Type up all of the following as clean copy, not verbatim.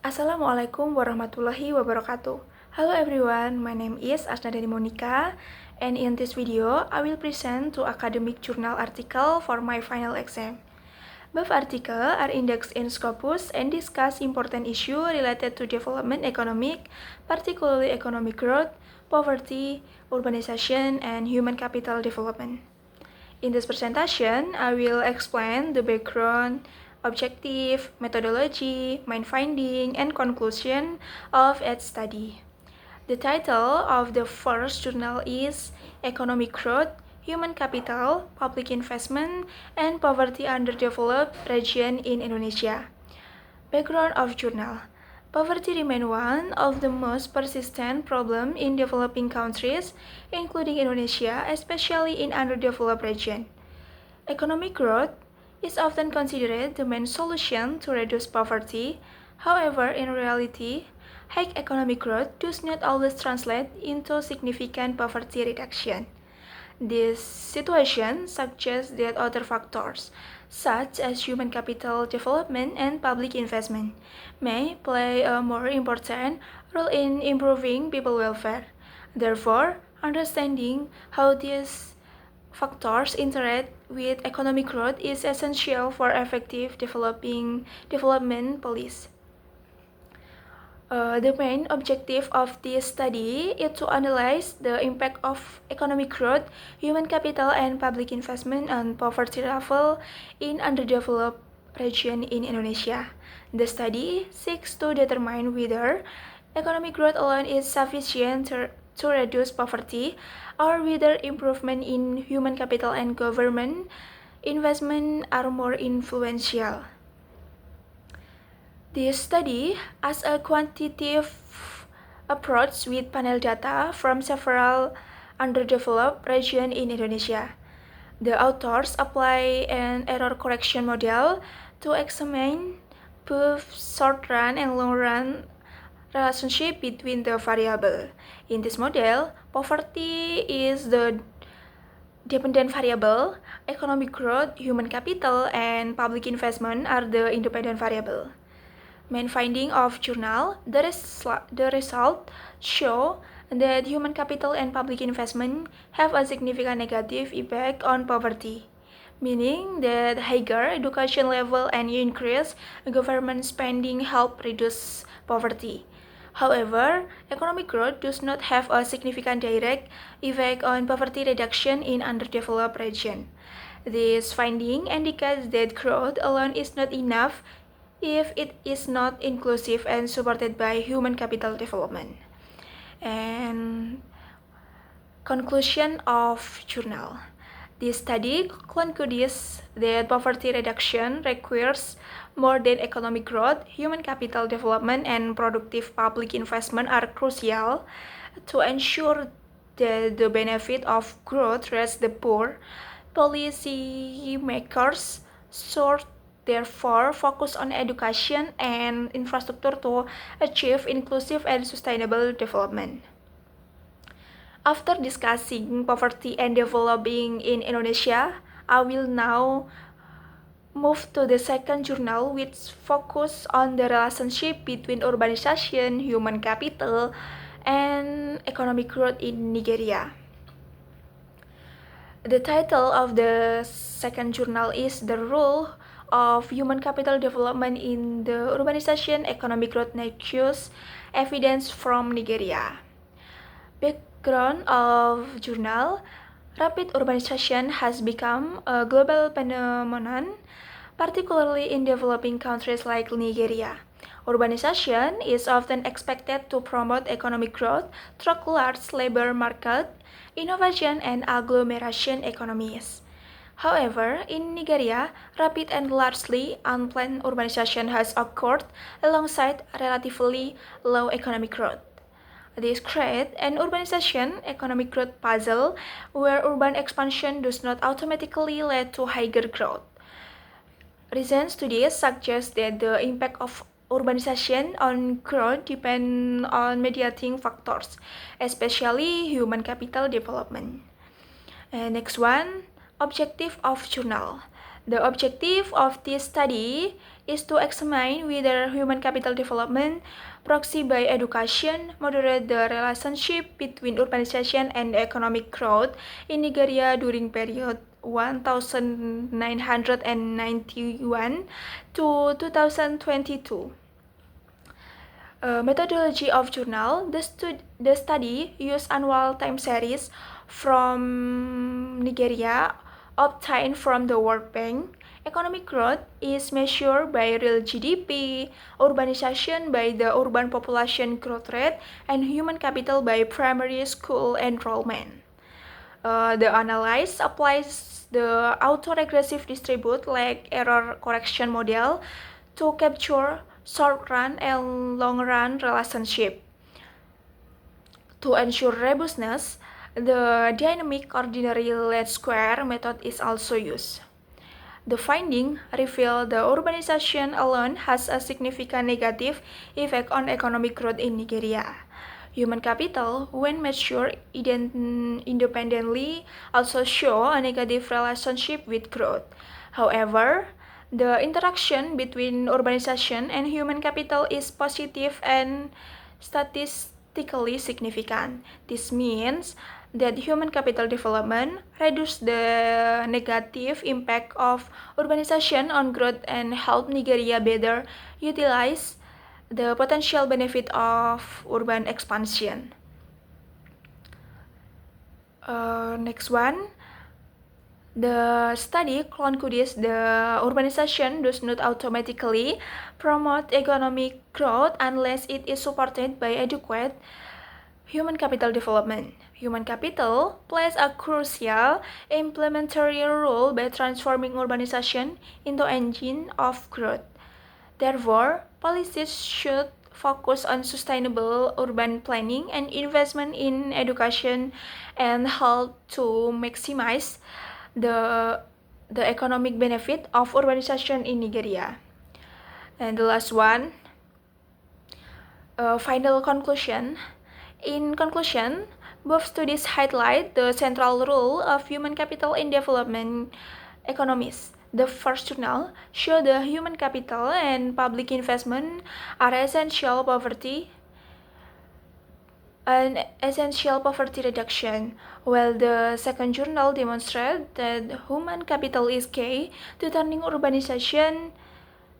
Assalamualaikum warahmatullahi wabarakatuh. Hello everyone, my name is Asnadani Monica, and in this video, I will present two academic journal article for my final exam. Both articles are indexed in Scopus and discuss important issues related to development economic, particularly economic growth, poverty, urbanization, and human capital development. In this presentation, I will explain the background, objective, methodology, main finding, and conclusion of each study. The title of the first journal is Economic Growth, Human Capital, Public Investment, and Poverty Underdeveloped Region in Indonesia. Background of journal. Poverty remains one of the most persistent problems in developing countries, including Indonesia, especially in underdeveloped regions. Economic growth is often considered the main solution to reduce poverty. However, in reality, high economic growth does not always translate into significant poverty reduction. This situation suggests that other factors, such as human capital development and public investment, may play a more important role in improving people welfare. Therefore, understanding how these factors interact with economic growth is essential for effective development policy. The main objective of this study is to analyze the impact of economic growth, human capital, and public investment on poverty level in underdeveloped region in Indonesia. The study seeks to determine whether economic growth alone is sufficient to reduce poverty, or whether improvement in human capital and government investment are more influential. This study as a quantitative approach with panel data from several underdeveloped regions in Indonesia. The authors apply an error correction model to examine both short-run and long-run relationship between the variables. In this model, poverty is the dependent variable, economic growth, human capital, and public investment are the independent variable. Main finding of journal, the result show that human capital and public investment have a significant negative impact on poverty, meaning that higher education level and increased government spending help reduce poverty. However, economic growth does not have a significant direct effect on poverty reduction in underdeveloped regions. This finding indicates that growth alone is not enough if it is not inclusive and supported by human capital development. And conclusion of journal. This study concludes that poverty reduction requires more than economic growth. Human capital development and productive public investment are crucial to ensure that the benefit of growth reaches the poor. Policymakers should therefore focus on education and infrastructure to achieve inclusive and sustainable development. After discussing poverty and developing in Indonesia, I will now move to the second journal, which focus on the relationship between urbanization, human capital, and economic growth in Nigeria. The title of the second journal is The Role of Human Capital Development in the Urbanization Economic Growth Nexus, Evidence from Nigeria. Background of journal. Rapid urbanization has become a global phenomenon, particularly in developing countries like Nigeria. Urbanization is often expected to promote economic growth through large labor market, innovation, and agglomeration economies. However, in Nigeria, rapid and largely unplanned urbanization has occurred alongside relatively low economic growth. This creates an urbanization economic growth puzzle where urban expansion does not automatically lead to higher growth. Recent studies suggest that the impact of urbanization on growth depends on mediating factors, especially human capital development. And next one, objective of journal. The objective of this study is to examine whether human capital development, proxy by education, moderate the relationship between urbanization and economic growth in Nigeria during period 1991 to 2022. Methodology of journal. The study used annual time series from Nigeria obtained from the World Bank. Economic growth is measured by real GDP, urbanization by the urban population growth rate, and human capital by primary school enrollment. The analysis applies the autoregressive distribute like error correction model to capture short-run and long-run relationship. To ensure robustness, the dynamic ordinary least square method is also used. The finding reveal the urbanization alone has a significant negative effect on economic growth in Nigeria. Human capital, when measured independently, also show a negative relationship with growth. However, the interaction between urbanization and human capital is positive and statistically significant. This means that human capital development reduces the negative impact of urbanization on growth and help Nigeria better utilize the potential benefit of urban expansion. Next one. The study concludes the urbanization does not automatically promote economic growth unless it is supported by adequate human capital development. Human capital plays a crucial implementary role by transforming urbanization into engine of growth. Therefore, policies should focus on sustainable urban planning and investment in education and help to maximize the economic benefit of urbanization in Nigeria. And the last one, final conclusion. In conclusion, both studies highlight the central role of human capital in development economies. The first journal showed the human capital and public investment are essential poverty reduction, while the second journal demonstrated that human capital is key to turning urbanization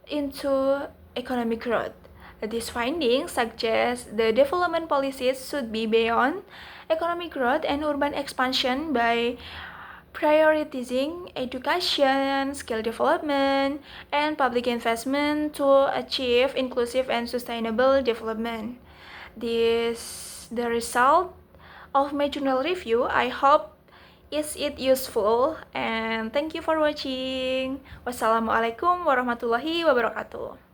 into economic growth. These findings suggest the development policies should be beyond economic growth and urban expansion by prioritizing education, skill development, and public investment to achieve inclusive and sustainable development. This the result of my journal review. I hope is it useful, and thank you for watching. Wassalamualaikum warahmatullahi wabarakatuh.